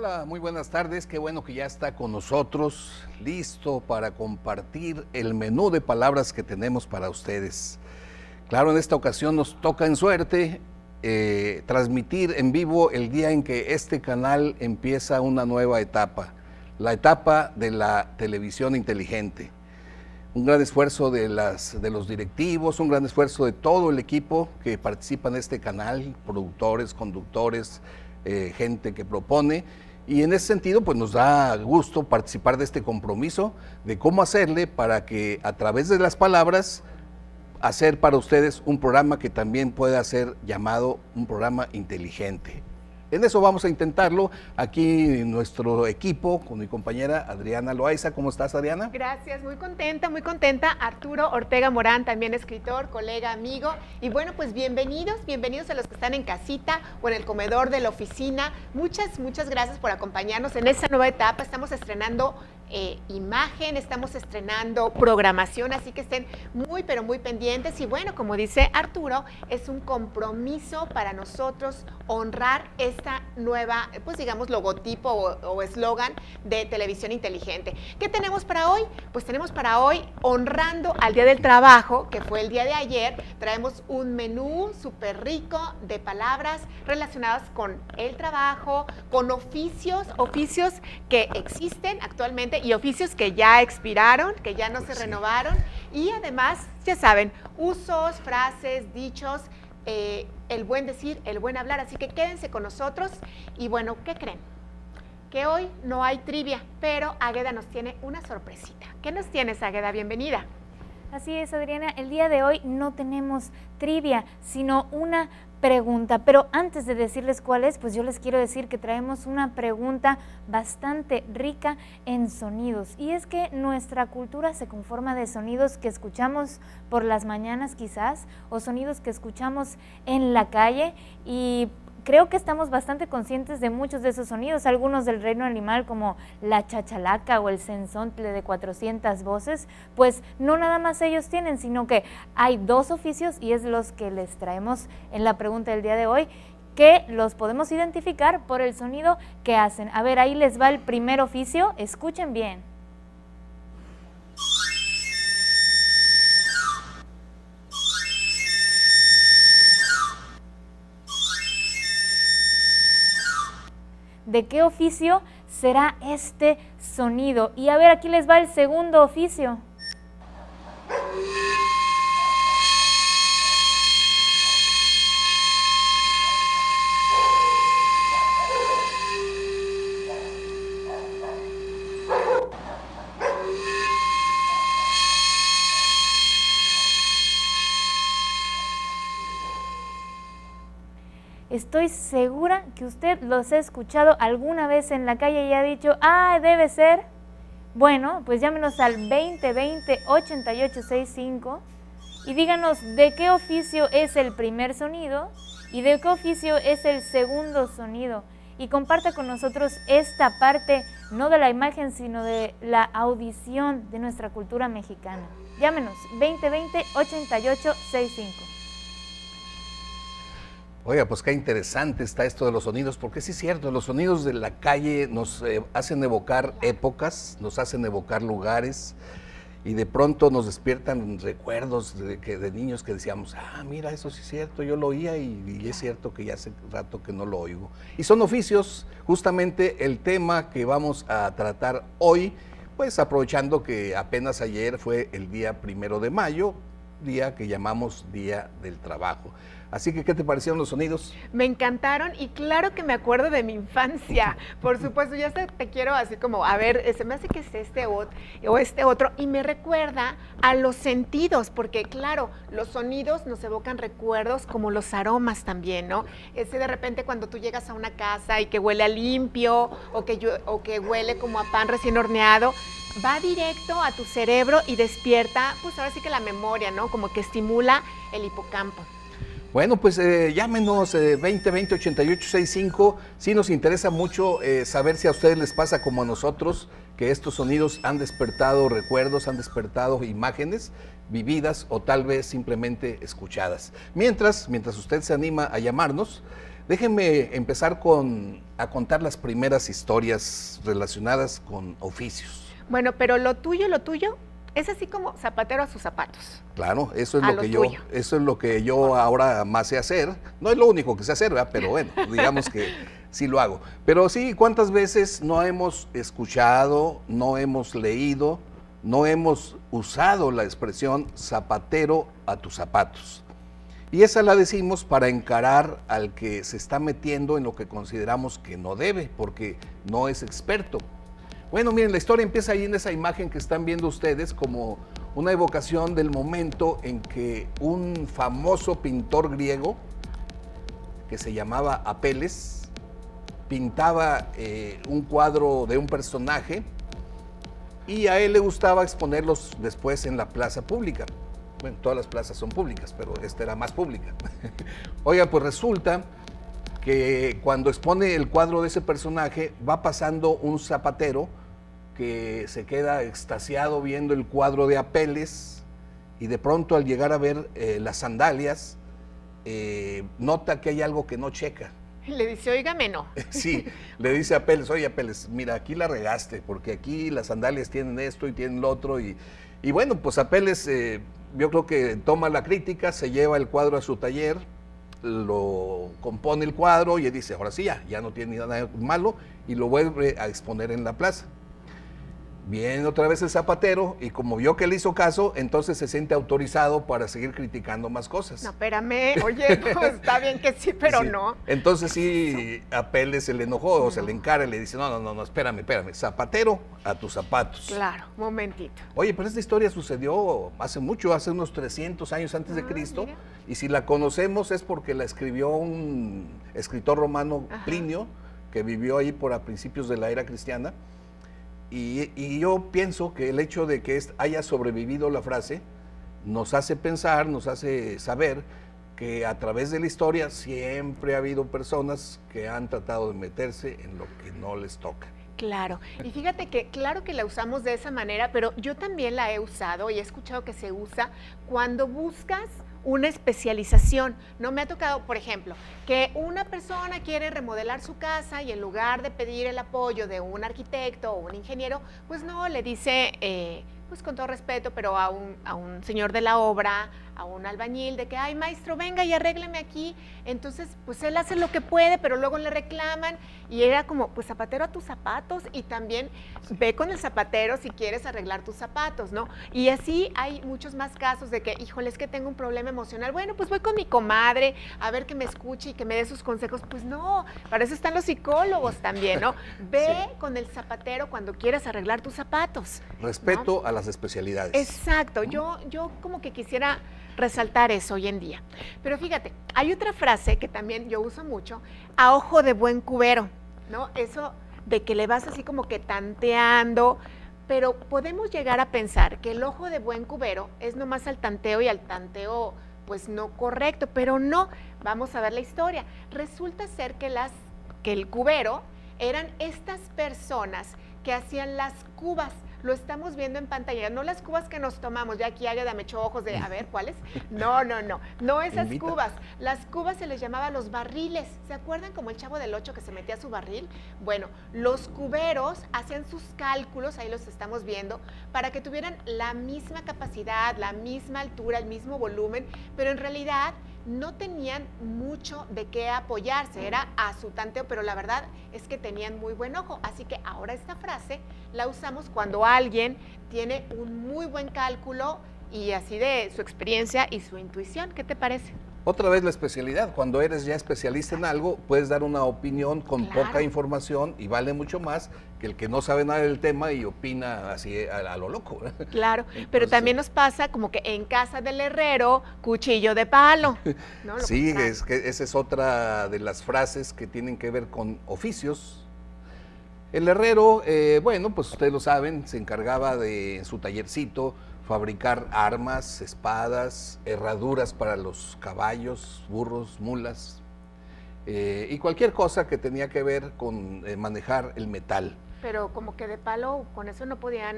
Hola, muy buenas tardes. Qué bueno que ya está con nosotros, listo para compartir el menú de palabras que tenemos para ustedes. Claro, en esta ocasión nos toca en suerte transmitir en vivo el día en que este canal empieza una nueva etapa, la etapa de la televisión inteligente. Un gran esfuerzo de los directivos, un gran esfuerzo de todo el equipo que participa en este canal, productores, conductores, gente que propone, y en ese sentido pues nos da gusto participar de este compromiso de cómo hacerle para que a través de las palabras hacer para ustedes un programa que también pueda ser llamado un programa inteligente. En eso vamos a intentarlo. Aquí nuestro equipo con mi compañera Adriana Loaiza. ¿Cómo estás, Adriana? Gracias, muy contenta. Arturo Ortega Morán, también escritor, colega, amigo. Y bueno, pues bienvenidos a los que están en casita o en el comedor de la oficina. Muchas gracias por acompañarnos en esta nueva etapa. Estamos estrenando imagen, estamos estrenando programación, así que estén muy pendientes. Y bueno, como dice Arturo, es un compromiso para nosotros honrar esta nueva, pues digamos, logotipo o eslogan de televisión inteligente. ¿Qué tenemos para hoy? Pues tenemos para hoy, honrando al Día del Trabajo, que fue el día de ayer. Traemos un menú súper rico de palabras relacionadas con el trabajo, con oficios que existen actualmente y oficios que ya expiraron, que ya no se renovaron, y además, ya saben, usos, frases, dichos, el buen decir, el buen hablar, así que quédense con nosotros. Y bueno, ¿qué creen? Que hoy no hay trivia, pero Águeda nos tiene una sorpresita. ¿Qué nos tienes, Águeda? Bienvenida. Así es, Adriana, el día de hoy no tenemos trivia, sino una pregunta, pero antes de decirles cuál es, pues yo les quiero decir que traemos una pregunta bastante rica en sonidos, y es que nuestra cultura se conforma de sonidos que escuchamos por las mañanas quizás, o sonidos que escuchamos en la calle, y creo que estamos bastante conscientes de muchos de esos sonidos, algunos del reino animal como la chachalaca o el sensontle de 400 voces, pues no nada más ellos tienen, sino que hay dos oficios y es los que les traemos en la pregunta del día de hoy, que los podemos identificar por el sonido que hacen. A ver, ahí les va el primer oficio, escuchen bien. ¿De qué oficio será este sonido? Y a ver, aquí les va el segundo oficio. Estoy segura que usted los ha escuchado alguna vez en la calle y ha dicho, ah, debe ser. Bueno, pues llámenos al 2020-8865 y díganos de qué oficio es el primer sonido y de qué oficio es el segundo sonido. Y comparta con nosotros esta parte, no de la imagen, sino de la audición de nuestra cultura mexicana. Llámenos, 2020-8865. Oiga, pues qué interesante está esto de los sonidos, porque sí es cierto, los sonidos de la calle nos hacen evocar épocas, nos hacen evocar lugares, y de pronto nos despiertan recuerdos de niños que decíamos, ah, mira, eso sí es cierto, yo lo oía y es cierto que ya hace rato que no lo oigo. Y son oficios, justamente el tema que vamos a tratar hoy, pues aprovechando que apenas ayer fue el día 1 de mayo, día que llamamos Día del Trabajo. Así que, ¿qué te parecieron los sonidos? Me encantaron y claro que me acuerdo de mi infancia. Por supuesto, ya te quiero así como, a ver, se me hace que es este o este otro, y me recuerda a los sentidos, porque claro, los sonidos nos evocan recuerdos como los aromas también, ¿no? Ese de repente cuando tú llegas a una casa y que huele a limpio o que huele como a pan recién horneado, va directo a tu cerebro y despierta, pues ahora sí que la memoria, ¿no? Como que estimula el hipocampo. Bueno, pues llámenos 2020-8865, sí nos interesa mucho saber si a ustedes les pasa como a nosotros, que estos sonidos han despertado recuerdos, han despertado imágenes vividas o tal vez simplemente escuchadas. Mientras usted se anima a llamarnos, Déjenme empezar a contar las primeras historias relacionadas con oficios. Bueno, pero lo tuyo es así como zapatero a sus zapatos. Claro, eso es A lo lo que tuyo. eso es lo que yo ahora más sé hacer. No es lo único que sé hacer, ¿verdad? Pero bueno, digamos que sí lo hago. Pero sí, ¿cuántas veces no hemos escuchado, no hemos leído, no hemos usado la expresión zapatero a tus zapatos? Y esa la decimos para encarar al que se está metiendo en lo que consideramos que no debe, porque no es experto. Bueno, miren, la historia empieza ahí en esa imagen que están viendo ustedes como una evocación del momento en que un famoso pintor griego, que se llamaba Apeles, pintaba un cuadro de un personaje y a él le gustaba exponerlos después en la plaza pública. Bueno, todas las plazas son públicas, pero esta era más pública. Oiga, pues resulta que cuando expone el cuadro de ese personaje, va pasando un zapatero que se queda extasiado viendo el cuadro de Apeles y de pronto al llegar a ver las sandalias, nota que hay algo que no checa. Le dice, óigame, no. Sí, le dice a Apeles, oye Apeles, mira, aquí la regaste, porque aquí las sandalias tienen esto y tienen lo otro. Y bueno, pues Apeles, yo creo que toma la crítica, se lleva el cuadro a su taller, lo compone el cuadro y dice, ahora sí ya no tiene nada malo, y lo vuelve a exponer en la plaza. Viene otra vez el zapatero y como vio que le hizo caso, entonces se siente autorizado para seguir criticando más cosas. No, espérame, oye, pues está bien que sí, pero Sí. no. Entonces sí, a Pérez se le enojó o se le encara y le dice, no, espérame, zapatero a tus zapatos. Claro, momentito. Oye, pero esta historia sucedió hace mucho, hace unos 300 años antes de Cristo, mira. y si la conocemos es porque la escribió un escritor romano, Ajá. Plinio, que vivió ahí por a principios de la era cristiana. Y yo pienso que el hecho de que haya sobrevivido la frase nos hace pensar, nos hace saber que a través de la historia siempre ha habido personas que han tratado de meterse en lo que no les toca. Claro, y fíjate que claro que la usamos de esa manera, pero yo también la he usado y he escuchado que se usa cuando buscas una especialización. No me ha tocado, por ejemplo, que una persona quiere remodelar su casa y en lugar de pedir el apoyo de un arquitecto o un ingeniero, pues no, le dice, pues con todo respeto, pero a un señor de la obra, a un albañil, de que, ay, maestro, venga y arrégleme aquí. Entonces, pues él hace lo que puede, pero luego le reclaman y era como, pues zapatero a tus zapatos, y también ve con el zapatero si quieres arreglar tus zapatos, ¿no? Y así hay muchos más casos de que, híjole, es que tengo un problema emocional. Bueno, pues voy con mi comadre a ver que me escuche y que me dé sus consejos. Pues no, para eso están los psicólogos también, ¿no? Ve Sí. con el zapatero cuando quieras arreglar tus zapatos. Respeto ¿no? a las especialidades. Exacto, yo como que quisiera resaltar eso hoy en día. Pero fíjate, hay otra frase que también yo uso mucho, a ojo de buen cubero, ¿no? Eso de que le vas así como que tanteando, pero podemos llegar a pensar que el ojo de buen cubero es nomás al tanteo y al tanteo pues no correcto, pero no, vamos a ver la historia. Resulta ser que el cubero eran estas personas que hacían las cubas. Lo estamos viendo en pantalla, no las cubas que nos tomamos, ya aquí Águeda me echó ojos de, a ver, ¿cuáles? No esas Invita. cubas. Las cubas se les llamaba los barriles. ¿Se acuerdan como el Chavo del Ocho que se metía a su barril? Bueno, los cuberos hacían sus cálculos, ahí los estamos viendo, para que tuvieran la misma capacidad, la misma altura, el mismo volumen, pero en realidad no tenían mucho de qué apoyarse, era a su tanteo, pero la verdad es que tenían muy buen ojo. Así que ahora esta frase la usamos cuando alguien tiene un muy buen cálculo y así de su experiencia y su intuición. ¿Qué te parece? Otra vez la especialidad, cuando eres ya especialista en algo, puedes dar una opinión con Claro. poca información y vale mucho más que el que no sabe nada del tema y opina así a lo loco. Claro, pero Entonces, también nos pasa como que en casa del herrero, cuchillo de palo. ¿no? Lo sí, contrario. es que esa es otra de las frases que tienen que ver con oficios. El herrero, bueno, pues ustedes lo saben, se encargaba de, en su tallercito, fabricar armas, espadas, herraduras para los caballos, burros, mulas, y cualquier cosa que tenía que ver con manejar el metal. Pero como que de palo, con eso no podían,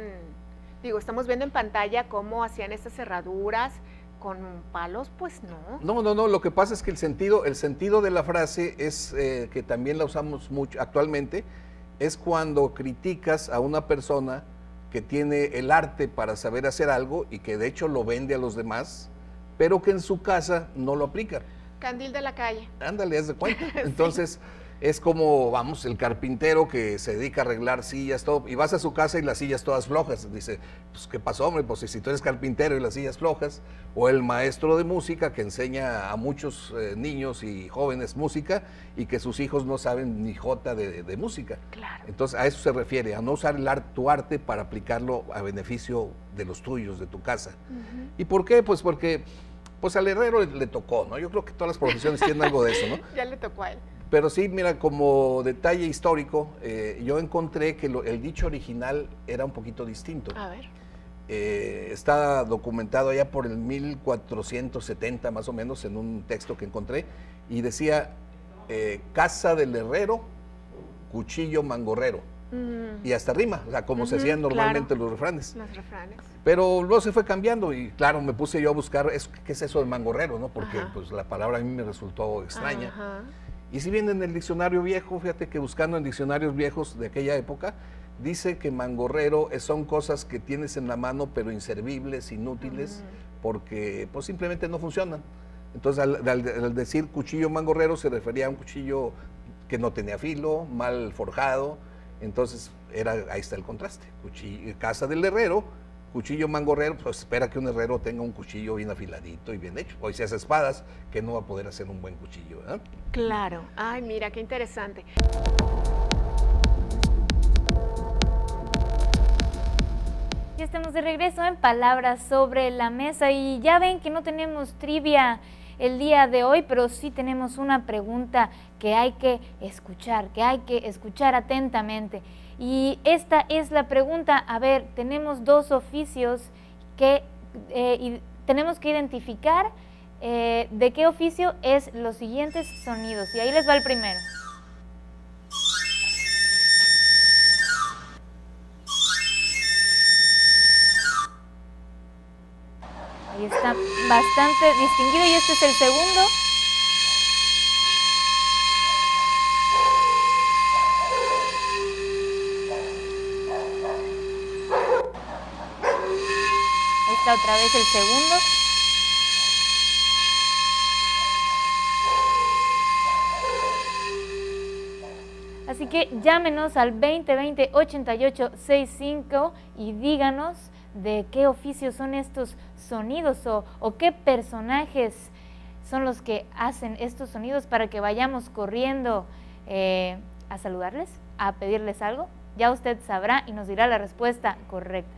digo, estamos viendo en pantalla cómo hacían estas cerraduras, con palos, pues no. No, lo que pasa es que el sentido de la frase es que también la usamos mucho actualmente, es cuando criticas a una persona que tiene el arte para saber hacer algo y que de hecho lo vende a los demás, pero que en su casa no lo aplican. Candil de la calle. Ándale, haz de cuenta. Entonces, es como, vamos, el carpintero que se dedica a arreglar sillas, todo, y vas a su casa y las sillas todas flojas. Dice, pues, ¿qué pasó, hombre? Pues si tú eres carpintero y las sillas flojas, o el maestro de música que enseña a muchos niños y jóvenes música y que sus hijos no saben ni jota de música. Claro. Entonces, a eso se refiere, a no usar tu arte para aplicarlo a beneficio de los tuyos, de tu casa. ¿Y por qué? Pues porque pues al herrero le tocó, ¿no? Yo creo que todas las profesiones tienen algo de eso, ¿no? Ya le tocó a él. Pero sí, mira, como detalle histórico, yo encontré que el dicho original era un poquito distinto. A ver. Está documentado allá por el 1470 más o menos en un texto que encontré y decía, casa del herrero, cuchillo mangorrero. Y hasta rima, o sea, como se hacían normalmente los refranes. Los refranes. Pero luego se fue cambiando y claro, me puse yo a buscar, ¿qué es eso de mangorrero? ¿No? Porque pues la palabra a mí me resultó extraña. Y si bien en el diccionario viejo, fíjate que buscando en diccionarios viejos de aquella época, dice que mangorrero son cosas que tienes en la mano pero inservibles, inútiles, porque pues simplemente no funcionan. Entonces al decir cuchillo mangorrero se refería a un cuchillo que no tenía filo, mal forjado. Entonces ahí está el contraste, casa del herrero, cuchillo mangorrero, pues espera que un herrero tenga un cuchillo bien afiladito y bien hecho. Hoy se hace espadas, que no va a poder hacer un buen cuchillo, ¿eh? Claro, ay mira, qué interesante. Ya estamos de regreso en Palabras sobre la Mesa y ya ven que no tenemos trivia el día de hoy, pero sí tenemos una pregunta que hay que escuchar atentamente. Y esta es la pregunta, a ver, tenemos dos oficios que tenemos que identificar de qué oficio es los siguientes sonidos. Y ahí les va el primero. Ahí está bastante distinguido y este es el segundo. Ahí está otra vez el segundo. Así que llámenos al 2020-8865 y díganos de qué oficio son estos sonidos o qué personajes son los que hacen estos sonidos para que vayamos corriendo a saludarles, a pedirles algo. Ya usted sabrá y nos dirá la respuesta correcta.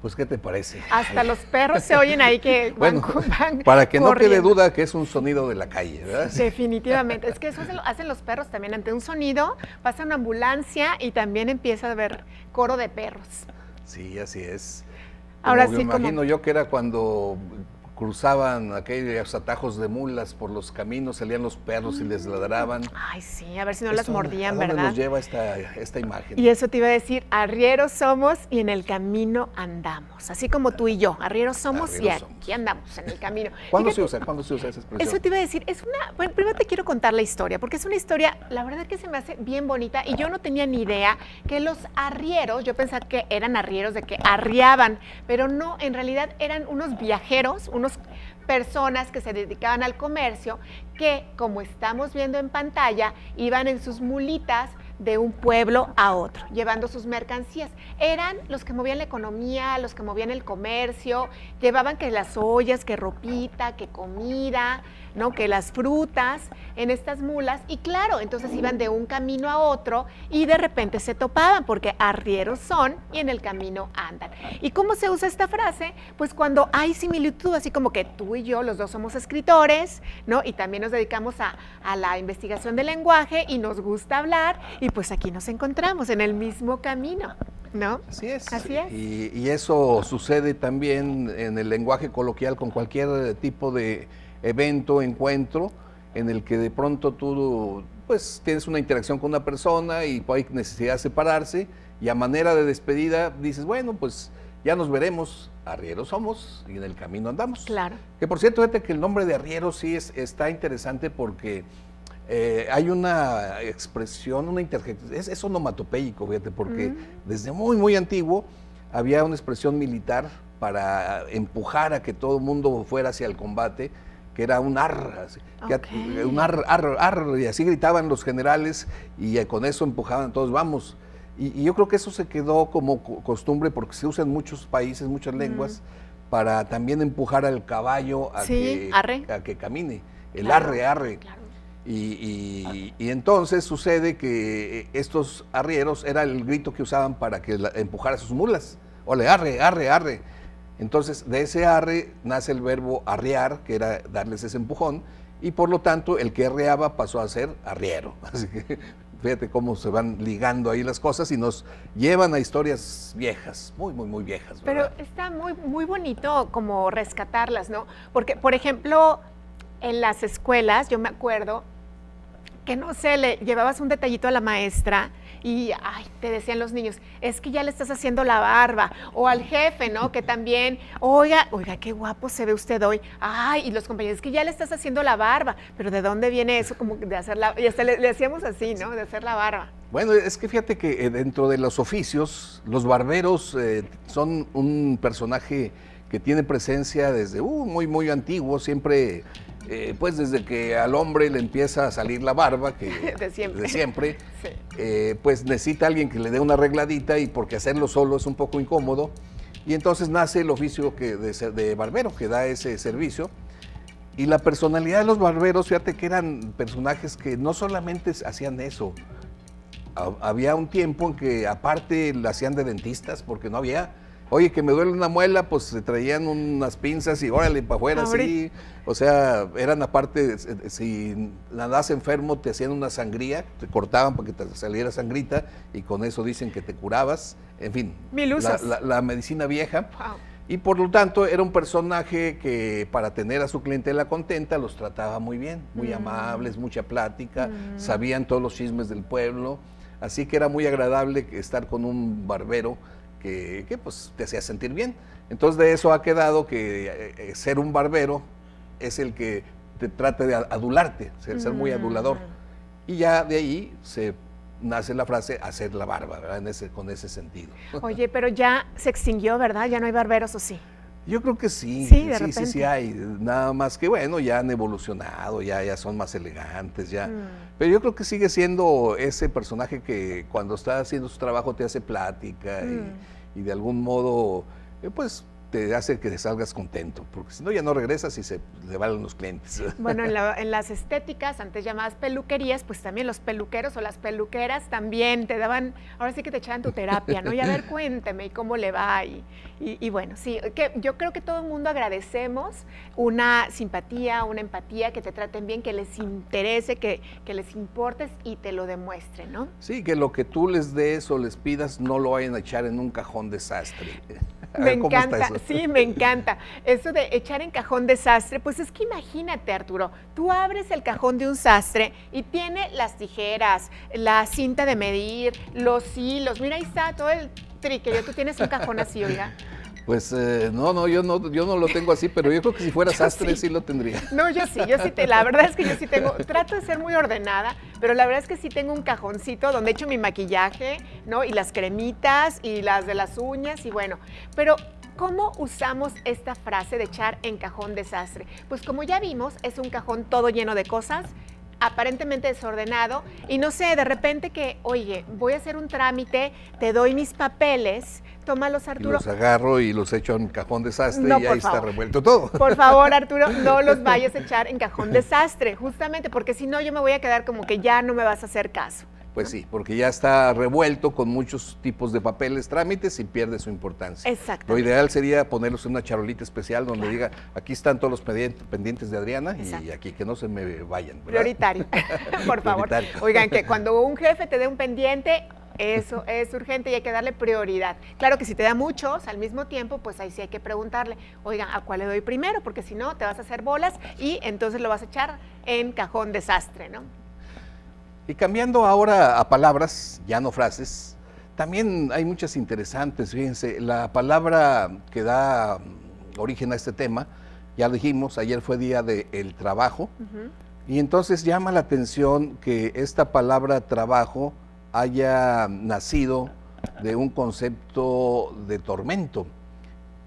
Pues, ¿qué te parece? Hasta los perros se oyen ahí que bueno, van para que corriendo. No quede duda que es un sonido de la calle, ¿verdad? Definitivamente, es que eso hacen los perros también. Ante un sonido pasa una ambulancia y también empieza a haber coro de perros. Sí, así es. Ahora me imagino yo que era cuando cruzaban aquellos atajos de mulas por los caminos, salían los perros y les ladraban. Ay, sí, a ver si no las mordían, ¿a dónde ¿verdad? nos lleva esta imagen? Y eso te iba a decir, arrieros somos y en el camino andamos. Así como tú y yo, arrieros somos y aquí andamos en el camino. ¿Cuándo se usa esa expresión? Eso te iba a decir, bueno, primero te quiero contar la historia, porque es una historia, la verdad que se me hace bien bonita y yo no tenía ni idea que los arrieros, yo pensaba que eran arrieros de que arriaban, pero no, en realidad eran unos viajeros, unos personas que se dedicaban al comercio que, como estamos viendo en pantalla, iban en sus mulitas de un pueblo a otro, llevando sus mercancías. Eran los que movían la economía, los que movían el comercio, llevaban que las ollas, que ropita, que comida, ¿no? Que las frutas en estas mulas. Y claro, entonces iban de un camino a otro y de repente se topaban, porque arrieros son y en el camino andan. ¿Y cómo se usa esta frase? Pues cuando hay similitud, así como que tú y yo, los dos somos escritores, ¿no? Y también nos dedicamos a la investigación del lenguaje y nos gusta hablar, y pues aquí nos encontramos en el mismo camino, ¿no? Así es. Así es. Y eso sucede también en el lenguaje coloquial con cualquier tipo de evento, encuentro, en el que de pronto tú pues tienes una interacción con una persona y hay necesidad de separarse y a manera de despedida dices, bueno, pues ya nos veremos, arrieros somos y en el camino andamos. Claro. Que por cierto, fíjate que el nombre de arriero sí está interesante porque hay una expresión, una interjección, es onomatopéyico, fíjate, porque desde muy, muy antiguo había una expresión militar para empujar a que todo el mundo fuera hacia el combate, que era un arr, un arr, arr, arr, y así gritaban los generales y con eso empujaban a todos, vamos. Y yo creo que eso se quedó como costumbre porque se usa en muchos países, muchas lenguas, para también empujar al caballo a que camine, el arre, arre. Claro. Y entonces sucede que estos arrieros era el grito que usaban para que empujara a sus mulas. Ole, arre, arre, arre. Entonces, de ese arre nace el verbo arrear, que era darles ese empujón, y por lo tanto, el que arreaba pasó a ser arriero. Así que fíjate cómo se van ligando ahí las cosas y nos llevan a historias viejas, muy, muy, muy viejas, ¿verdad? Pero está muy, muy bonito como rescatarlas, ¿no? Porque, por ejemplo, en las escuelas, yo me acuerdo que, no sé, le llevabas un detallito a la maestra y te decían los niños, es que ya le estás haciendo la barba, o al jefe, ¿no? Que también, oiga, qué guapo se ve usted hoy, y los compañeros, es que ya le estás haciendo la barba, pero ¿de dónde viene eso? Como de hacer y hasta le hacíamos así, ¿no? De hacer la barba. Bueno, es que fíjate que dentro de los oficios, los barberos son un personaje que tiene presencia desde muy, muy antiguo, siempre... pues desde que al hombre le empieza a salir la barba, que de siempre, sí. Pues necesita alguien que le dé una arregladita y porque hacerlo solo es un poco incómodo, y entonces nace el oficio de barbero, que da ese servicio. Y la personalidad de los barberos, fíjate que eran personajes que no solamente hacían eso, había un tiempo en que aparte la hacían de dentistas porque no había... Oye, que me duele una muela, pues se traían unas pinzas y órale, para afuera, así. O sea, eran aparte, si andas enfermo, te hacían una sangría, te cortaban para que te saliera sangrita y con eso dicen que te curabas. En fin, la medicina vieja. Wow. Y por lo tanto, era un personaje que para tener a su clientela contenta los trataba muy bien, muy amables, mucha plática, sabían todos los chismes del pueblo. Así que era muy agradable estar con un barbero que pues te hacía sentir bien. Entonces de eso ha quedado que ser un barbero es el que te trate de adularte, ser muy adulador. Y ya de ahí se nace la frase hacer la barba, ¿verdad? Con ese sentido. Oye, pero ya se extinguió, ¿verdad? ¿Ya no hay barberos o sí? Yo creo que sí, sí hay, nada más que bueno, ya han evolucionado, ya son más elegantes, ya. Pero yo creo que sigue siendo ese personaje que cuando está haciendo su trabajo te hace plática y de algún modo, pues te hace que te salgas contento, porque si no ya no regresas y se le van los clientes. Bueno, en las estéticas, antes llamadas peluquerías, pues también los peluqueros o las peluqueras también te daban, ahora sí que te echaban tu terapia, ¿no? Y a ver, cuénteme, ¿y cómo le va? Y bueno, sí, que yo creo que todo el mundo agradecemos una simpatía, una empatía, que te traten bien, que les interese, que les importes y te lo demuestren, ¿no? Sí, que lo que tú les des o les pidas no lo vayan a echar en un cajón desastre. Me encanta, sí, me encanta. Eso de echar en cajón desastre, pues es que imagínate, Arturo, tú abres el cajón de un sastre y tiene las tijeras, la cinta de medir, los hilos, mira, ahí está todo el trique. Tú tienes un cajón así, oiga. Pues no, yo no lo tengo así, pero yo creo que si fuera sastre sí lo tendría. No, yo sí, la verdad es que yo sí tengo, trato de ser muy ordenada, pero la verdad es que sí tengo un cajoncito donde echo mi maquillaje, ¿no? Y las cremitas y las de las uñas y bueno, pero ¿cómo usamos esta frase de echar en cajón desastre? Pues como ya vimos, es un cajón todo lleno de cosas, aparentemente desordenado, y no sé, de repente que, oye, voy a hacer un trámite, te doy mis papeles, tómalos, Arturo. Y los agarro y los echo en cajón desastre y ahí está revuelto todo. Por favor, Arturo, no los vayas a echar en cajón desastre, justamente, porque si no yo me voy a quedar como que ya no me vas a hacer caso. Pues sí, porque ya está revuelto con muchos tipos de papeles, trámites y pierde su importancia. Exacto. Lo ideal sería ponerlos en una charolita especial donde diga, aquí están todos los pendientes de Adriana. Exacto. Y aquí que no se me vayan, ¿verdad? Prioritario, por favor. Prioritario. Oigan, que cuando un jefe te dé un pendiente, eso es urgente y hay que darle prioridad. Claro que si te da muchos al mismo tiempo, pues ahí sí hay que preguntarle, oigan, ¿a cuál le doy primero? Porque si no, te vas a hacer bolas y entonces lo vas a echar en cajón desastre, ¿no? Y cambiando ahora a palabras, ya no frases, También hay muchas interesantes, fíjense, la palabra que da origen a este tema, ya dijimos, ayer fue día del trabajo, y entonces llama la atención que esta palabra trabajo haya nacido de un concepto de tormento.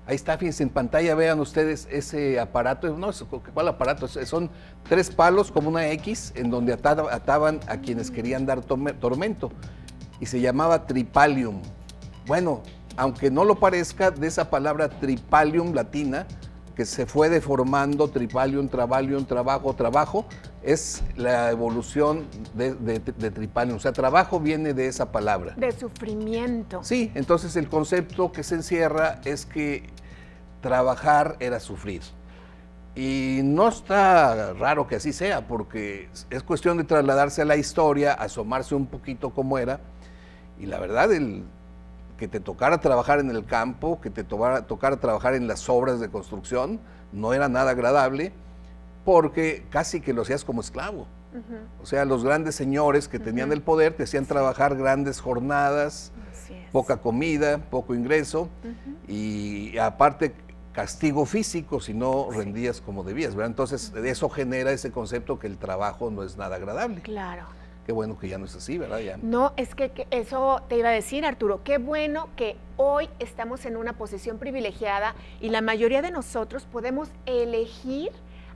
Ahí está, fíjense, en pantalla vean ustedes ese aparato, no, ¿cuál aparato? Son 3 palos como una X en donde ataban a quienes querían dar tormento y se llamaba tripalium. Bueno, aunque no lo parezca, de esa palabra tripalium latina, que se fue deformando, tripalium, travalium, trabajo, es la evolución de tripalium. O sea, trabajo viene de esa palabra. De sufrimiento. Sí, entonces el concepto que se encierra es que trabajar era sufrir. Y no está raro que así sea, porque es cuestión de trasladarse a la historia, asomarse un poquito cómo era, y la verdad, que te tocara trabajar en el campo, que te tocara trabajar en las obras de construcción, no era nada agradable, porque casi que lo hacías como esclavo. O sea, los grandes señores que tenían el poder te hacían trabajar grandes jornadas, poca comida, poco ingreso, y aparte castigo físico si no rendías como debías, ¿verdad? Entonces, eso genera ese concepto que el trabajo no es nada agradable. Claro. Qué bueno que ya no es así, ¿verdad? Ya. No, es que eso te iba a decir, Arturo, qué bueno que hoy estamos en una posición privilegiada y la mayoría de nosotros podemos elegir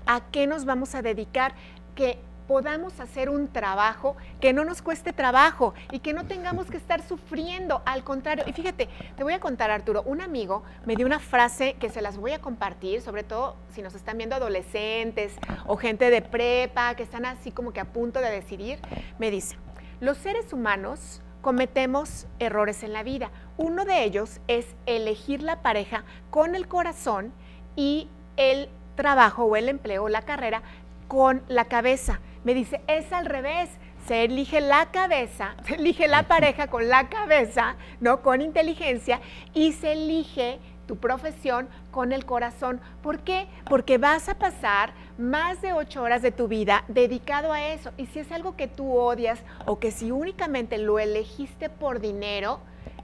a qué nos vamos a dedicar, que podamos hacer un trabajo que no nos cueste trabajo y que no tengamos que estar sufriendo, al contrario. Y fíjate, te voy a contar, Arturo, un amigo me dio una frase que se las voy a compartir, sobre todo si nos están viendo adolescentes o gente de prepa que están así como que a punto de decidir. Me dice, los seres humanos cometemos errores en la vida. Uno de ellos es elegir la pareja con el corazón y el trabajo o el empleo o la carrera con la cabeza. Me dice, es al revés, se elige la cabeza, se elige la pareja con la cabeza, ¿no? Con inteligencia, y se elige tu profesión con el corazón. ¿Por qué? Porque vas a pasar más de 8 horas de tu vida dedicado a eso, y si es algo que tú odias o que si únicamente lo elegiste por dinero,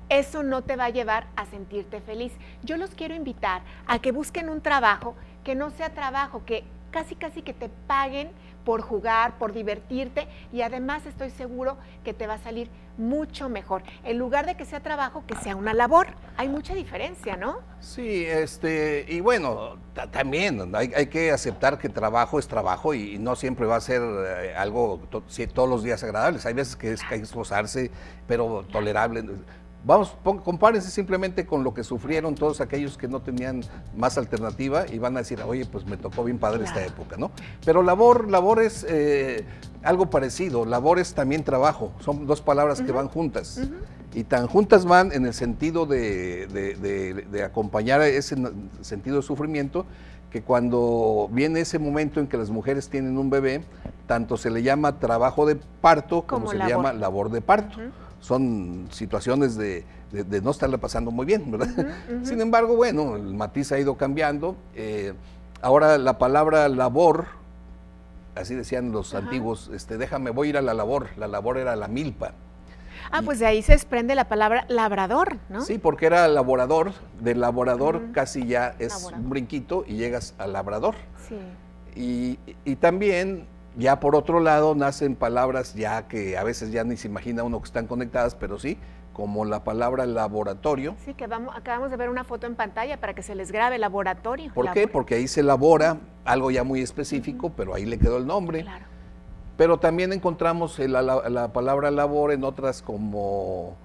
eso no te va a llevar a sentirte feliz. Yo los quiero invitar a que busquen un trabajo que no sea trabajo, que casi que te paguen por jugar, por divertirte, y además estoy seguro que te va a salir mucho mejor. En lugar de que sea trabajo, que sea una labor. Hay mucha diferencia, ¿no? Sí, y bueno, también hay que aceptar que trabajo es trabajo y no siempre va a ser algo todos los días agradables. Hay veces que hay que esforzarse, pero tolerable. Vamos, compárense simplemente con lo que sufrieron todos aquellos que no tenían más alternativa y van a decir, oye, pues me tocó bien padre esta época, ¿no? Pero labor es algo parecido, labor es también trabajo, son 2 palabras que van juntas. Y tan juntas van en el sentido de acompañar ese sentido de sufrimiento, que cuando viene ese momento en que las mujeres tienen un bebé, tanto se le llama trabajo de parto como se le llama labor de parto. Son situaciones de no estarla pasando muy bien, ¿verdad? Sin embargo, bueno, el matiz ha ido cambiando. Ahora la palabra labor, así decían los antiguos, voy a ir a la labor era la milpa. Pues de ahí se desprende la palabra labrador, ¿no? Sí, porque era laborador, del laborador casi ya es un brinquito y llegas al labrador. Sí. Y también, ya por otro lado, nacen palabras ya que a veces ya ni se imagina uno que están conectadas, pero sí, como la palabra laboratorio. Sí, que acabamos de ver una foto en pantalla para que se les grabe laboratorio. ¿Por qué? Porque ahí se elabora algo ya muy específico, pero ahí le quedó el nombre. Claro. Pero también encontramos la palabra labor en otras, como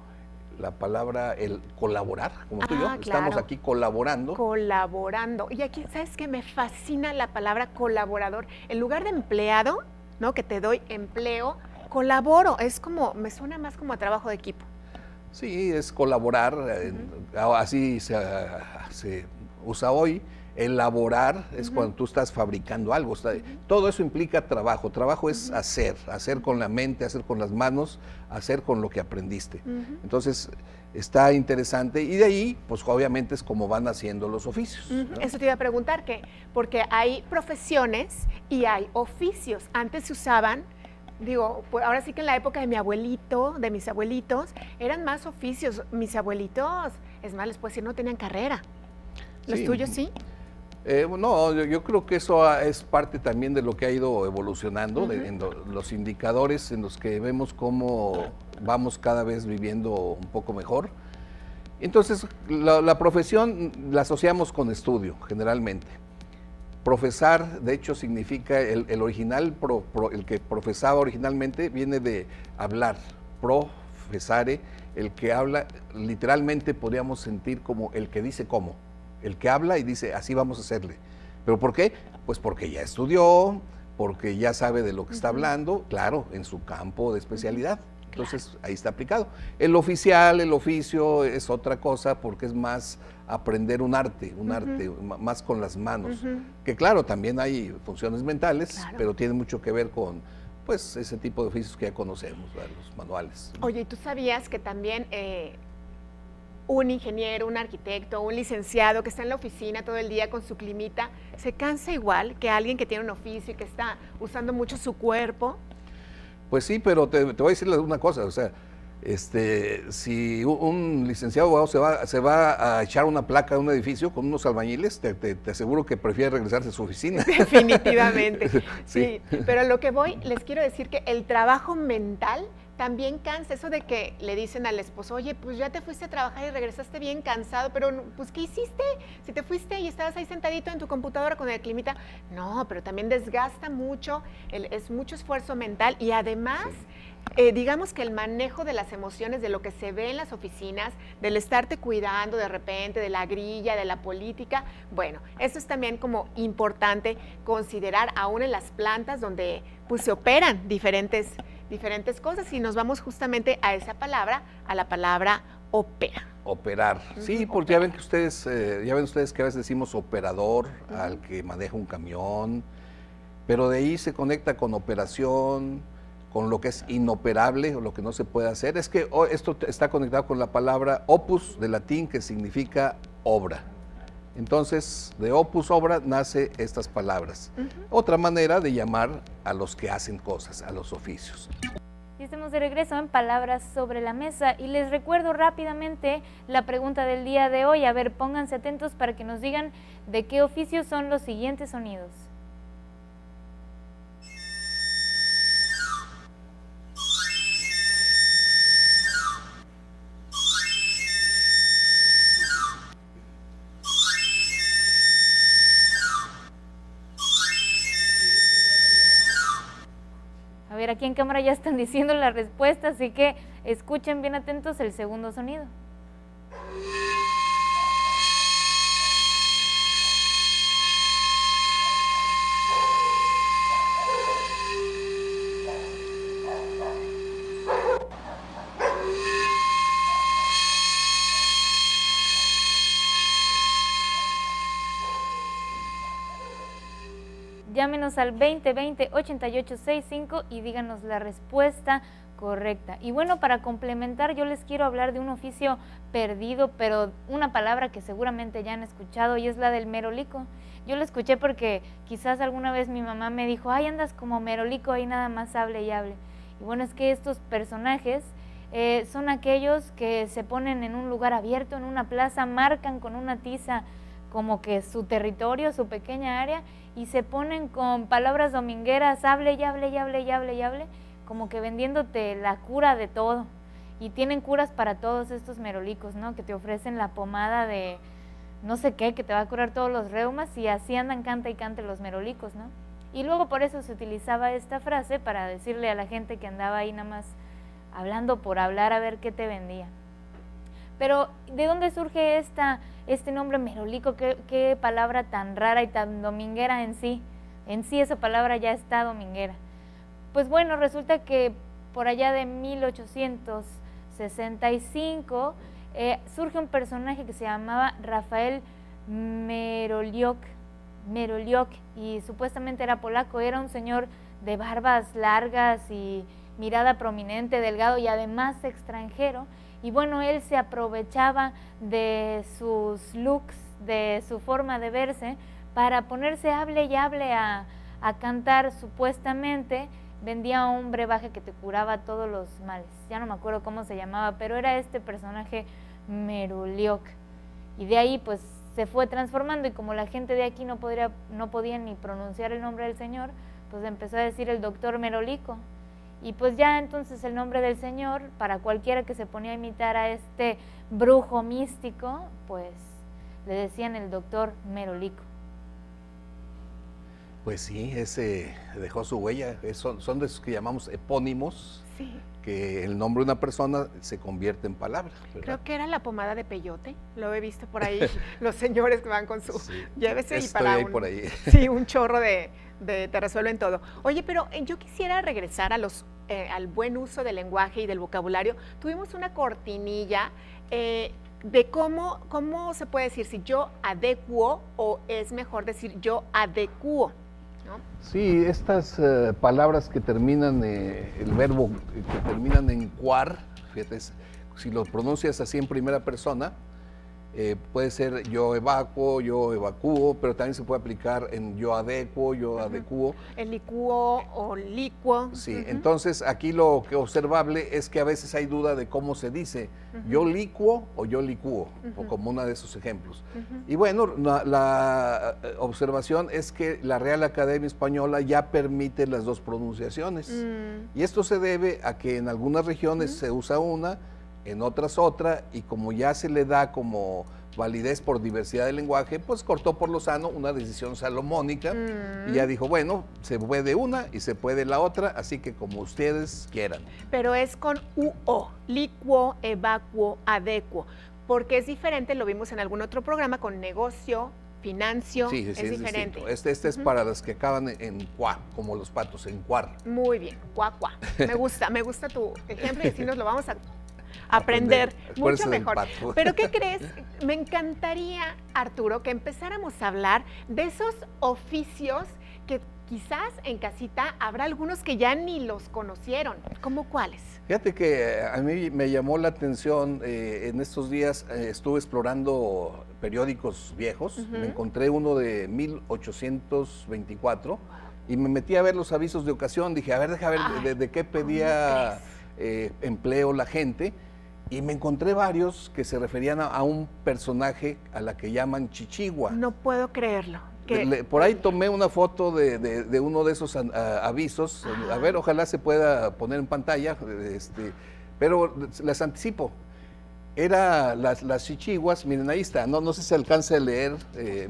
la palabra el colaborar, como tú y yo, claro. Estamos aquí colaborando. Colaborando. Y aquí, ¿sabes qué? Me fascina la palabra colaborador. En lugar de empleado, ¿no? Que te doy empleo, colaboro. Es como, me suena más como a trabajo de equipo. Sí, es colaborar, así se usa hoy. Elaborar es cuando tú estás fabricando algo. Todo eso implica trabajo. Trabajo es hacer con la mente, hacer con las manos, hacer con lo que aprendiste. Entonces, está interesante. Y de ahí, pues obviamente es como van haciendo los oficios, ¿no? Eso te iba a preguntar, porque hay profesiones y hay oficios. Antes se usaban Digo, pues ahora sí que en la época de mi abuelito, de mis abuelitos, eran más oficios. Mis abuelitos, es más, les puedo decir, no tenían carrera. ¿Los Sí. tuyos sí? No, yo creo que eso es parte también de lo que ha ido evolucionando, los indicadores en los que vemos cómo vamos cada vez viviendo un poco mejor. Entonces, la profesión la asociamos con estudio, generalmente. Profesar, de hecho, significa el original, el que profesaba originalmente viene de hablar, profesare, el que habla, literalmente podríamos sentir como el que dice cómo, el que habla y dice, así vamos a hacerle. ¿Pero por qué? Pues porque ya estudió, porque ya sabe de lo que está hablando, claro, en su campo de especialidad. Entonces, ahí está aplicado. El oficial, el oficio es otra cosa porque es más aprender un arte más con las manos. Que claro, también hay funciones mentales, Claro. pero tiene mucho que ver con pues ese tipo de oficios que ya conocemos, ¿verdad? Los manuales. Oye, ¿y tú sabías que también un ingeniero, un arquitecto, un licenciado que está en la oficina todo el día con su climita, se cansa igual que alguien que tiene un oficio y que está usando mucho su cuerpo? Pues sí, pero te voy a decir una cosa, o sea, si un licenciado abogado se va a echar una placa de un edificio con unos albañiles, te aseguro que prefiere regresarse a su oficina. Definitivamente. Sí. Sí, pero a lo que voy, les quiero decir que el trabajo mental también cansa. Eso de que le dicen al esposo, oye, pues ya te fuiste a trabajar y regresaste bien cansado, pero pues ¿qué hiciste? Si te fuiste y estabas ahí sentadito en tu computadora con el climita. No, pero también desgasta mucho, es mucho esfuerzo mental y además... digamos que el manejo de las emociones, de lo que se ve en las oficinas, del estarte cuidando de repente, de la grilla, de la política, bueno, eso es también como importante considerar aún en las plantas donde pues se operan diferentes cosas y nos vamos justamente a esa palabra, a la palabra opera. Operar. Sí, porque ya ven ustedes que a veces decimos operador al que maneja un camión, pero de ahí se conecta con operación, con lo que es inoperable o lo que no se puede hacer. Es que esto está conectado con la palabra opus, de latín, que significa obra. Entonces, de opus, obra, nace estas palabras. Otra manera de llamar a los que hacen cosas, a los oficios. Y estamos de regreso en Palabras sobre la Mesa y les recuerdo rápidamente la pregunta del día de hoy. A ver, pónganse atentos para que nos digan de qué oficio son los siguientes sonidos. A ver, aquí en cámara ya están diciendo la respuesta, así que escuchen bien atentos el segundo sonido. Llámenos al 2020-8865 y díganos la respuesta correcta. Y bueno, para complementar, yo les quiero hablar de un oficio perdido, pero una palabra que seguramente ya han escuchado y es la del merolico. Yo lo escuché porque quizás alguna vez mi mamá me dijo, ay, andas como merolico, ahí nada más hable y hable. Y bueno, es que estos personajes son aquellos que se ponen en un lugar abierto, en una plaza, marcan con una tiza como que su territorio, su pequeña área, y se ponen con palabras domingueras, hable y hable y hable y hable y hable, como que vendiéndote la cura de todo. Y tienen curas para todos estos merolicos, ¿no? Que te ofrecen la pomada de no sé qué, que te va a curar todos los reumas, y así andan canta y cante los merolicos, ¿no? Y luego por eso se utilizaba esta frase para decirle a la gente que andaba ahí nada más hablando por hablar a ver qué te vendía. Pero, ¿de dónde surge este nombre merolico? ¿Qué palabra tan rara y tan dominguera en sí? En sí esa palabra ya está dominguera. Pues bueno, resulta que por allá de 1865 surge un personaje que se llamaba Rafael Meroliok, y supuestamente era polaco. Era un señor de barbas largas y mirada prominente, delgado y además extranjero. Y bueno, él se aprovechaba de sus looks, de su forma de verse, para ponerse hable y hable a cantar supuestamente vendía un brebaje que te curaba todos los males. Ya no me acuerdo cómo se llamaba, pero era este personaje Merulioc. Y de ahí pues se fue transformando, y como la gente de aquí no podía ni pronunciar el nombre del señor, pues empezó a decir el doctor Merolico. Y pues ya entonces el nombre del señor, para cualquiera que se ponía a imitar a este brujo místico, pues le decían el doctor Merolico. Pues sí, ese dejó su huella. Son de esos que llamamos epónimos, Sí. que el nombre de una persona se convierte en palabra, ¿verdad? Creo que era la pomada de peyote, lo he visto por ahí, los señores que van con su, Sí, llévese y estoy para ahí por ahí. sí, un chorro de te resuelven todo. Oye, pero yo quisiera regresar al buen uso del lenguaje y del vocabulario. Tuvimos una cortinilla de cómo se puede decir si yo adecuo o es mejor decir yo adecuo, ¿no? Sí, estas palabras que terminan, el verbo que terminan en cuar, fíjate, si lo pronuncias así en primera persona, puede ser yo evacuo, yo evacúo, pero también se puede aplicar en yo adecuo, yo adecuo. El licuo o licuo. Sí, entonces aquí lo que observable es que a veces hay duda de cómo se dice, yo licuo o yo licúo, o como uno de esos ejemplos. Y bueno, la observación es que la Real Academia Española ya permite las dos pronunciaciones. Y esto se debe a que en algunas regiones se usa una, en otras otra, y como ya se le da como validez por diversidad de lenguaje, pues cortó por lo sano una decisión salomónica y ya dijo, bueno, se puede una y se puede la otra, así que como ustedes quieran. Pero es con UO, licuo, evacuo, adecuo, porque es diferente, lo vimos en algún otro programa con negocio, financio, Sí, es diferente. distinto. Este es para las que acaban en cuá, como los patos, en cuar. Muy bien, cuá. Me gusta tu ejemplo y así nos lo vamos a aprender mucho mejor. Pero ¿qué crees? Me encantaría, Arturo, que empezáramos a hablar de esos oficios que quizás en casita habrá algunos que ya ni los conocieron. ¿Cómo cuáles? Fíjate que a mí me llamó la atención, en estos días estuve explorando periódicos viejos, me encontré uno de 1824 y me metí a ver los avisos de ocasión, dije, a ver, deja ver de qué pedía empleo la gente. Y me encontré varios que se referían a un personaje a la que llaman Chichigua. No puedo creerlo. Por ahí tomé una foto de uno de esos avisos. A ver, ojalá se pueda poner en pantalla, pero les anticipo. Era las chichiguas, miren, ahí está. No sé si alcance a leer,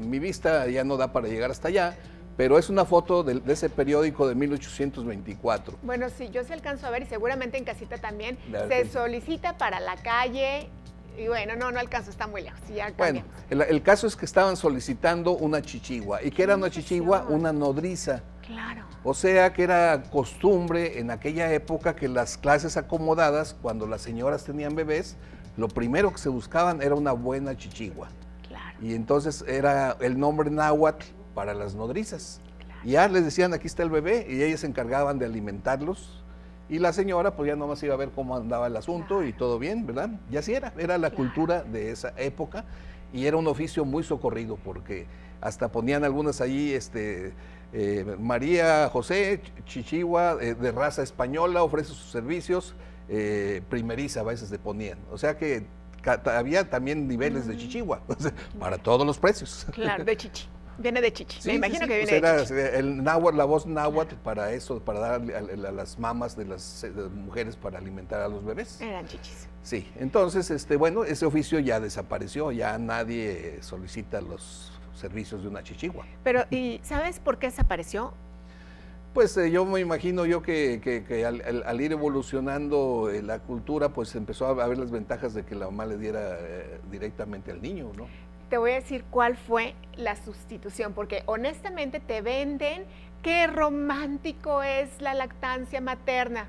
mi vista ya no da para llegar hasta allá, pero es una foto de ese periódico de 1824. Bueno, sí, yo sí alcanzo a ver y seguramente en casita también. Claro, se sí. solicita para la calle y bueno, no alcanzo, está muy lejos. Sí, ya Bueno, el caso es que estaban solicitando una chichigua. ¿Y qué era una chichigua? Una nodriza. Claro. O sea que era costumbre en aquella época que las clases acomodadas, cuando las señoras tenían bebés, lo primero que se buscaban era una buena chichigua. Claro. Y entonces era el nombre náhuatl para las nodrizas. Claro. Y ya les decían, aquí está el bebé, y ellas se encargaban de alimentarlos. Y la señora, pues ya nomás iba a ver cómo andaba el asunto y todo bien, ¿verdad? Y así era la cultura de esa época, y era un oficio muy socorrido, porque hasta ponían algunas allí, María José Chichigua, de raza española, ofrece sus servicios, primeriza a veces le ponían. O sea que había también niveles de chichigua, para todos los precios. Claro, de chichi. Viene de chichi. Sí, me imagino que viene era de chichi. el náhuatl, la voz náhuatl para eso, para dar a las mamas de las mujeres para alimentar a los bebés. Eran chichis. Sí, entonces, bueno, ese oficio ya desapareció, ya nadie solicita los servicios de una chichigua. Pero, ¿y sabes por qué desapareció? Pues yo me imagino que al ir evolucionando la cultura, pues empezó a ver las ventajas de que la mamá le diera directamente al niño, ¿no? Te voy a decir cuál fue la sustitución, porque honestamente te venden qué romántico es la lactancia materna.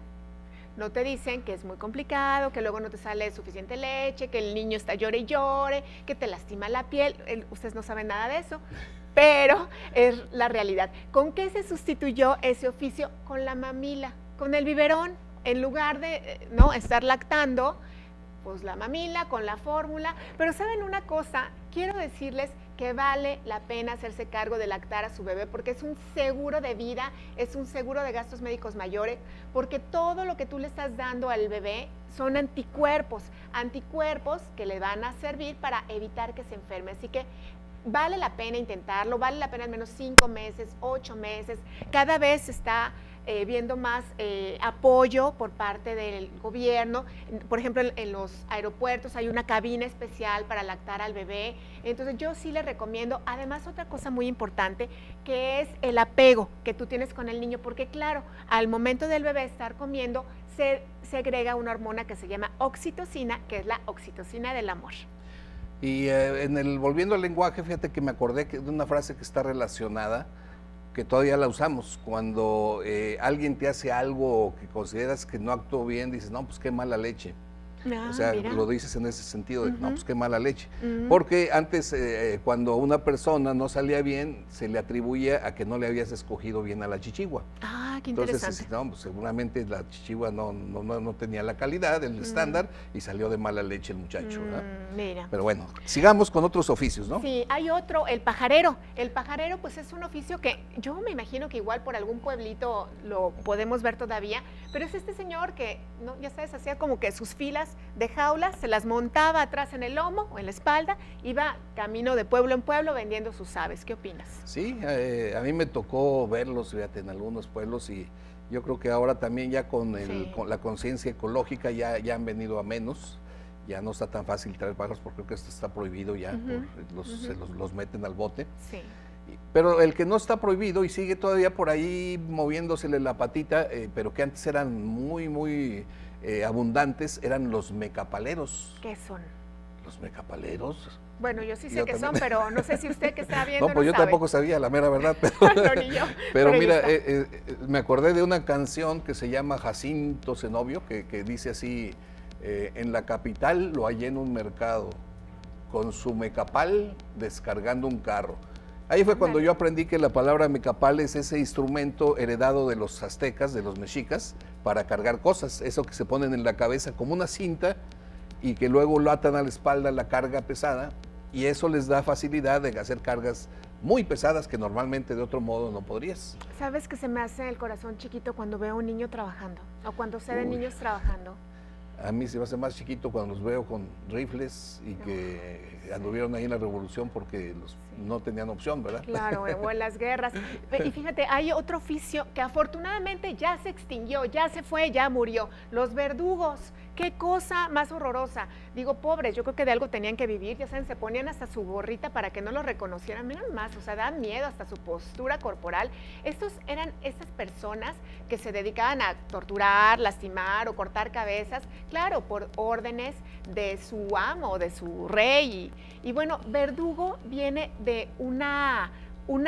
No te dicen que es muy complicado, que luego no te sale suficiente leche, que el niño está llore y llore, que te lastima la piel. Ustedes no saben nada de eso, pero es la realidad. ¿Con qué se sustituyó ese oficio? Con la mamila, con el biberón. En lugar de estar lactando, pues la mamila con la fórmula. Pero ¿saben una cosa? Quiero decirles que vale la pena hacerse cargo de lactar a su bebé, porque es un seguro de vida, es un seguro de gastos médicos mayores, porque todo lo que tú le estás dando al bebé son anticuerpos que le van a servir para evitar que se enferme. Así que vale la pena intentarlo, vale la pena al menos 5 meses, 8 meses. Cada vez se está viendo más apoyo por parte del gobierno. Por ejemplo, en los aeropuertos hay una cabina especial para lactar al bebé. Entonces yo sí le recomiendo. Además, otra cosa muy importante, que es el apego que tú tienes con el niño, porque claro, al momento del bebé estar comiendo, se segrega una hormona que se llama oxitocina, que es la oxitocina del amor. Y volviendo al lenguaje, fíjate que me acordé de una frase que está relacionada, que todavía la usamos. Cuando alguien te hace algo que consideras que no actuó bien, dices, no, pues qué mala leche. O sea, mira, lo dices en ese sentido de, no, pues qué mala leche. Porque antes, cuando una persona no salía bien, se le atribuía a que no le habías escogido bien a la chichigua. Ah, qué interesante. Entonces, no, pues seguramente la chichigua no tenía la calidad, el estándar, y salió de mala leche el muchacho. Mira. Pero bueno, sigamos con otros oficios, ¿no? Sí, hay otro, el pajarero. El pajarero, pues es un oficio que yo me imagino que igual por algún pueblito lo podemos ver todavía, pero es este señor que, no, ya sabes, hacía como que sus filas de jaulas, se las montaba atrás en el lomo o en la espalda, iba camino de pueblo en pueblo vendiendo sus aves. ¿Qué opinas? Sí, a mí me tocó verlos, fíjate, en algunos pueblos, y yo creo que ahora también ya con la conciencia ecológica ya han venido a menos. Ya no está tan fácil traer pájaros porque creo que esto está prohibido ya, se los meten al bote. Sí. Pero el que no está prohibido y sigue todavía por ahí moviéndosele la patita, pero que antes eran muy abundantes, eran los mecapaleros. ¿Qué son? ¿Los mecapaleros? Bueno, yo sí sé qué son, pero no sé si usted que está viendo no, pues yo sabe. tampoco sabía, la mera verdad. No, ni yo, pero mira, me acordé de una canción que se llama Jacinto Zenobio, que dice así: en la capital lo hallé en un mercado, con su mecapal descargando un carro. Ahí fue cuando yo aprendí que la palabra mecapal es ese instrumento heredado de los aztecas, de los mexicas, para cargar cosas, eso que se ponen en la cabeza como una cinta y que luego lo atan a la espalda, la carga pesada, y eso les da facilidad de hacer cargas muy pesadas que normalmente de otro modo no podrías. ¿Sabes que se me hace el corazón chiquito cuando veo a un niño trabajando o cuando se ven niños trabajando? A mí se me hace más chiquito cuando los veo con rifles y que anduvieron ahí en la revolución porque no tenían opción, ¿verdad? Claro, o en las guerras. Y fíjate, hay otro oficio que afortunadamente ya se extinguió, ya se fue, ya murió. Los verdugos. Qué cosa más horrorosa. Digo, pobres, yo creo que de algo tenían que vivir, ya saben, se ponían hasta su gorrita para que no los reconocieran. Miren más, o sea, da miedo hasta su postura corporal. Estos eran estas personas que se dedicaban a torturar, lastimar o cortar cabezas, claro, por órdenes de su amo o de su rey. Y bueno, verdugo viene de una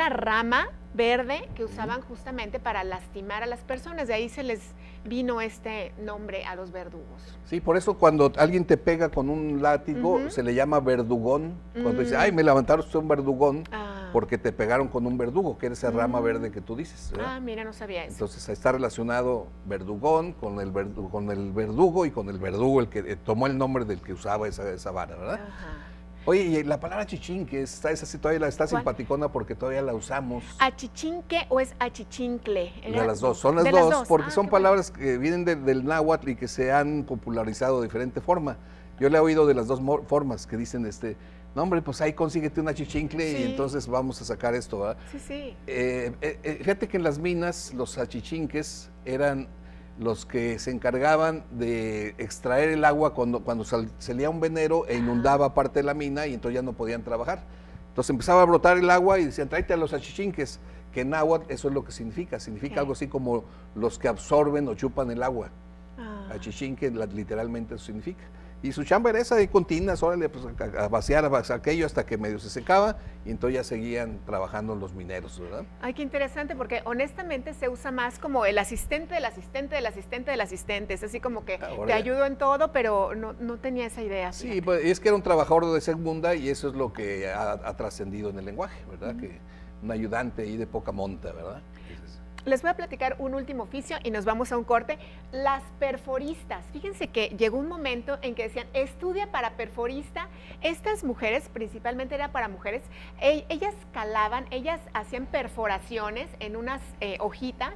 rama verde que usaban justamente para lastimar a las personas. De ahí se les vino este nombre a los verdugos. Sí, por eso cuando alguien te pega con un látigo se le llama verdugón. Cuando dice, ay, me levantaron usted un verdugón, porque te pegaron con un verdugo, que era esa rama verde que tú dices, ¿verdad? Ah, mira, no sabía eso. Entonces está relacionado verdugón con el verdugo y con el verdugo, el que tomó el nombre del que usaba esa vara, ¿verdad? Ajá. Oye, y la palabra achichinque, esa sí todavía está simpaticona porque todavía la usamos. ¿Achichinque o es achichincle? De las dos, son las dos, porque son palabras que vienen del náhuatl y que se han popularizado de diferente forma. Yo le he oído de las dos formas que dicen, no hombre, pues ahí consíguete un achichincle y entonces vamos a sacar esto, ¿verdad? Sí, sí. Fíjate que en las minas los achichinques eran los que se encargaban de extraer el agua cuando salía un venero e inundaba parte de la mina y entonces ya no podían trabajar. Entonces empezaba a brotar el agua y decían, tráete a los achichinques, que en náhuatl eso es lo que significa algo así como los que absorben o chupan el agua. Achichinque literalmente eso significa. Y su chamba era esa de continas, órale, pues a vaciar aquello hasta que medio se secaba y entonces ya seguían trabajando los mineros, ¿verdad? Ay, qué interesante, porque honestamente se usa más como el asistente del asistente del asistente del asistente. Es así como que te ayudo en todo, pero no tenía esa idea. Sí, pues, es que era un trabajador de segunda y eso es lo que ha trascendido en el lenguaje, ¿verdad? Que un ayudante ahí de poca monta, ¿verdad? Les voy a platicar un último oficio y nos vamos a un corte. Las perforistas. Fíjense que llegó un momento en que decían, estudia para perforista. Estas mujeres, principalmente era para mujeres, ellas calaban, ellas hacían perforaciones en unas hojitas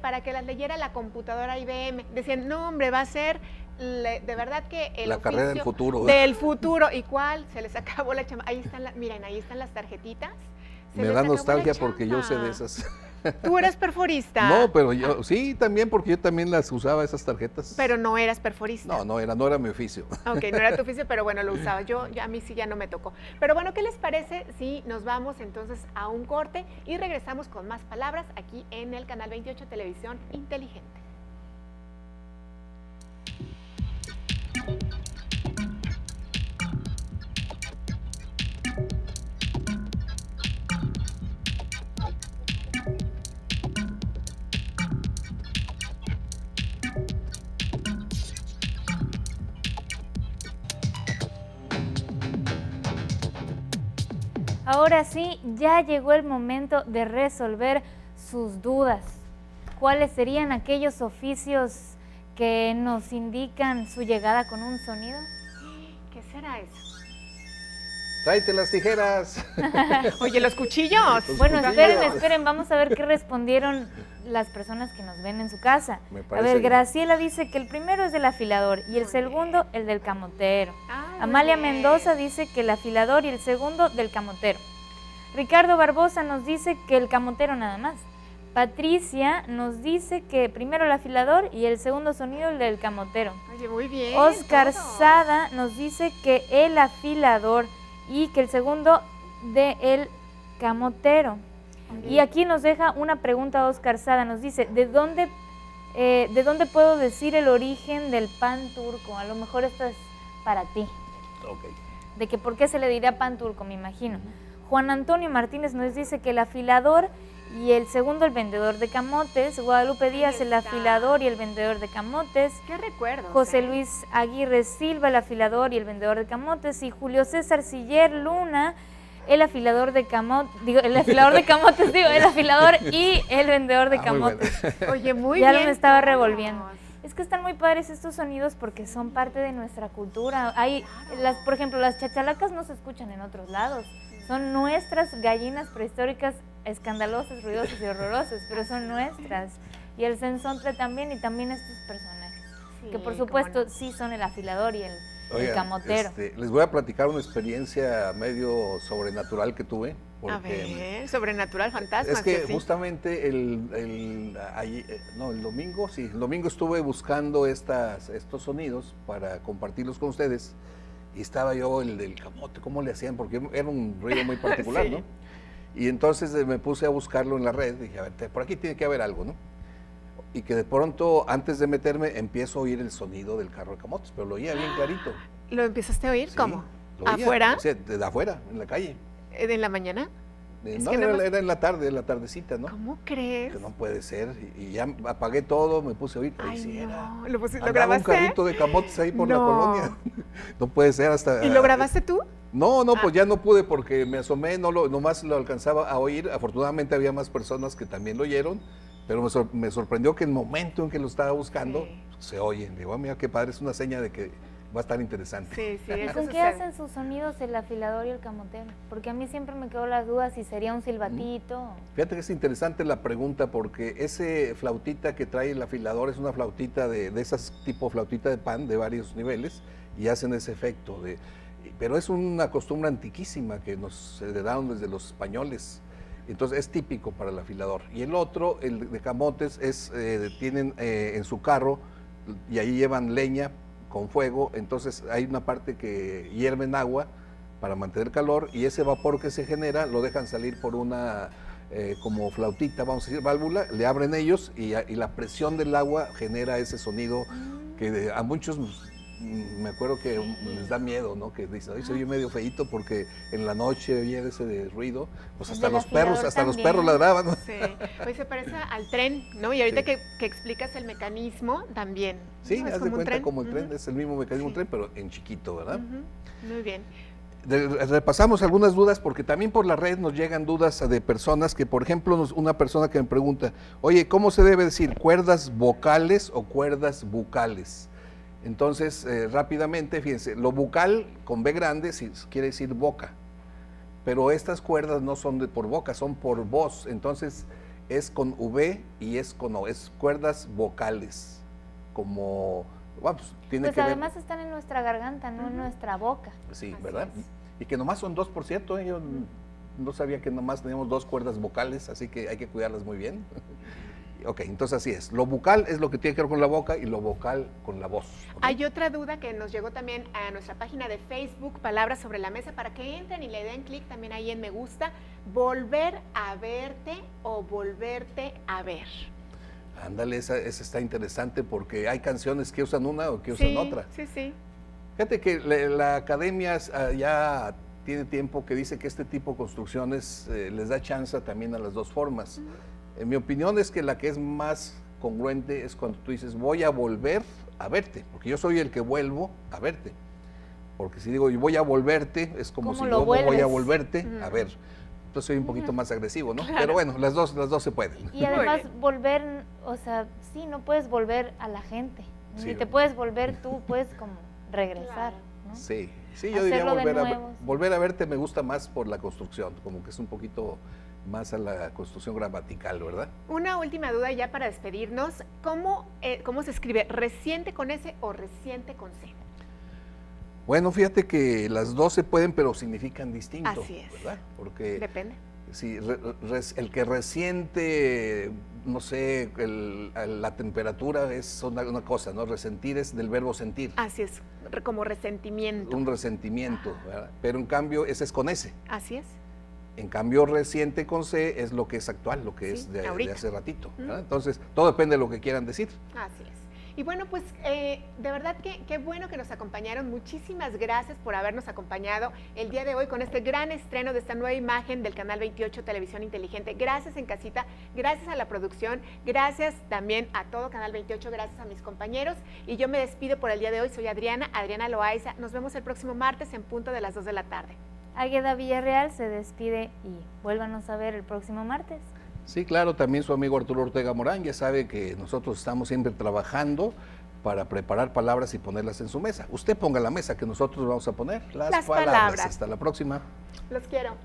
para que las leyera la computadora IBM. Decían, no hombre, va a ser de verdad que el la oficio carrera del futuro. Del futuro. ¿Y cuál? Se les acabó la chamba. Ahí están, miren, ahí están las tarjetitas. Me da nostalgia porque yo sé de esas. ¿Tú eras perforista? No, pero yo sí también, porque yo también las usaba esas tarjetas. Pero no eras perforista. No era mi oficio. Ok, no era tu oficio, pero bueno, lo usaba. A mí sí ya no me tocó. Pero bueno, ¿qué les parece si nos vamos entonces a un corte y regresamos con más palabras aquí en el Canal 28 Televisión Inteligente? Ahora sí, ya llegó el momento de resolver sus dudas. ¿Cuáles serían aquellos oficios que nos indican su llegada con un sonido? ¿Qué será eso? Tráete las tijeras. Oye, los cuchillos. Bueno, esperen, vamos a ver qué respondieron las personas que nos ven en su casa. A ver, Graciela dice que el primero es del afilador y el segundo el del camotero. Amalia Mendoza dice que el afilador y el segundo del camotero. Ricardo Barbosa nos dice que el camotero nada más. Patricia nos dice que primero el afilador y el segundo sonido el del camotero. Oye, muy bien. Oscar Sada nos dice que el afilador y que el segundo del camotero. Okay. Y aquí nos deja una pregunta Oscar Sada, nos dice, ¿de dónde puedo decir el origen del pan turco? A lo mejor esto es para ti. Okay. De que por qué se le dirá pan turco, me imagino. Juan Antonio Martínez nos dice que el afilador y el segundo el vendedor de camotes. Guadalupe Díaz, el afilador y el vendedor de camotes. ¿Qué recuerdo? José Luis Aguirre Silva, el afilador y el vendedor de camotes. Y Julio César Siller Luna, el afilador de camotes, el afilador y el vendedor de camotes. Oye, muy bien. Ya lo me estaba revolviendo. Es que están muy padres estos sonidos porque son parte de nuestra cultura. Hay, por ejemplo, las chachalacas no se escuchan en otros lados. Son nuestras gallinas prehistóricas escandalosas, ruidosas y horrorosas, pero son nuestras. Y el sensontle también, y también estos personajes, sí, que por supuesto sí son el afilador y el camotero. Les voy a platicar una experiencia medio sobrenatural que tuve. A ver, sobrenatural, fantasma. Es que justamente el domingo estuve buscando estos sonidos para compartirlos con ustedes. Y estaba yo el del camote, ¿cómo le hacían? Porque era un ruido muy particular, sí. ¿No? Y entonces me puse a buscarlo en la red, dije, a ver, por aquí tiene que haber algo, ¿no? Y que de pronto, antes de meterme, empiezo a oír el sonido del carro de camotes, pero lo oía bien clarito. ¿Lo empezaste a oír? Sí, ¿cómo? ¿Afuera? O sea, de afuera, en la calle. ¿En la mañana? No, era en la tarde, en la tardecita, ¿no? ¿Cómo crees? Que no puede ser. Y ya apagué todo, me puse a oír. Ay, sí, no. ¿Lo grabaste? Un carrito de camotes ahí por la colonia. No puede ser hasta... ¿Y lo grabaste tú? No, pues ya no pude porque me asomé, nomás lo alcanzaba a oír. Afortunadamente había más personas que también lo oyeron, pero me sorprendió que en el momento en que lo estaba buscando, se oye. Digo, mira qué padre, es una seña de que va a estar interesante. Sí, ¿Y con qué hacen sus sonidos el afilador y el camotero? Porque a mí siempre me quedó las dudas si sería un silbatito. Fíjate que es interesante la pregunta porque ese flautita que trae el afilador es una flautita de esas tipo flautita de pan de varios niveles y hacen ese efecto. Pero es una costumbre antiquísima que nos heredaron desde los españoles. Entonces es típico para el afilador. Y el otro, el de camotes, tienen en su carro y ahí llevan leña con fuego, entonces hay una parte que hierven agua para mantener calor y ese vapor que se genera lo dejan salir por una como flautita, vamos a decir, válvula, le abren ellos y la presión del agua genera ese sonido que a muchos me acuerdo que les da miedo, ¿no? Que dicen, ay, se oye medio feíto porque en la noche oye ese de ruido, pues hasta los perros ladraban, ¿no? Sí, hoy se parece al tren, ¿no? Y ahorita que explicas el mecanismo también. Sí, ¿no? haz de cuenta como el tren, es el mismo mecanismo del tren, pero en chiquito, ¿verdad? Muy bien. Repasamos algunas dudas porque también por la red nos llegan dudas de personas que, por ejemplo, una persona que me pregunta, oye, ¿cómo se debe decir cuerdas vocales o cuerdas bucales? Entonces, rápidamente, fíjense, lo bucal con B grande quiere decir boca, pero estas cuerdas no son por boca, son por voz, entonces es con V y es con O, es cuerdas vocales, como, vamos, tiene pues que además están en nuestra garganta, no en nuestra boca. Sí, Así ¿verdad? es. Y que nomás son 2%, yo no sabía que nomás teníamos 2 cuerdas vocales, así que hay que cuidarlas muy bien. Ok, entonces así es. Lo bucal es lo que tiene que ver con la boca y lo vocal con la voz. ¿Okay? Hay otra duda que nos llegó también a nuestra página de Facebook, Palabras sobre la Mesa, para que entren y le den clic también ahí en me gusta. ¿Volver a verte o volverte a ver? Ándale, esa está interesante porque hay canciones que usan una o que usan otra. Sí, sí. Fíjate que la academia ya tiene tiempo que dice que este tipo de construcciones les da chance también a las dos formas. En mi opinión es que la que es más congruente es cuando tú dices voy a volver a verte, porque yo soy el que vuelvo a verte. Porque si digo yo voy a volverte, es como si yo voy a volverte a ver. Entonces soy un poquito más agresivo, ¿no? Claro. Pero bueno, las dos se pueden. Y además volver, o sea, sí, no puedes volver a la gente, Sí. ni te puedes volver tú, puedes como regresar, ¿no? Sí, yo diría Hacerlo de volver nuevo, sí. volver a verte me gusta más por la construcción, como que es un poquito más a la construcción gramatical, ¿verdad? Una última duda ya para despedirnos. ¿Cómo se escribe? ¿Reciente con S o reciente con C? Bueno, fíjate que las dos se pueden, pero significan distinto, Así es. ¿verdad? Porque Depende. si el que resiente, no sé, la temperatura es una cosa, ¿no? Resentir es del verbo sentir, Así es, como resentimiento. un resentimiento, ¿verdad? Pero en cambio ese es con S. Así es. En cambio, reciente con C es lo que es actual, lo que Sí, es de ahorita. hace ratito, ¿verdad? Entonces, todo depende de lo que quieran decir. Así es. Y bueno, pues de verdad que qué bueno que nos acompañaron. Muchísimas gracias por habernos acompañado el día de hoy con este gran estreno de esta nueva imagen del Canal 28 Televisión Inteligente. Gracias en casita, gracias a la producción, gracias también a todo Canal 28, gracias a mis compañeros. Y yo me despido por el día de hoy. Soy Adriana Loaiza. Nos vemos el próximo martes en punto de las 2 de la tarde. Águeda Villarreal se despide y vuélvanos a ver el próximo martes. Sí, claro, también su amigo Arturo Ortega Morán ya sabe que nosotros estamos siempre trabajando para preparar palabras y ponerlas en su mesa. Usted ponga la mesa que nosotros vamos a poner las palabras. palabras. Hasta la próxima. Los quiero.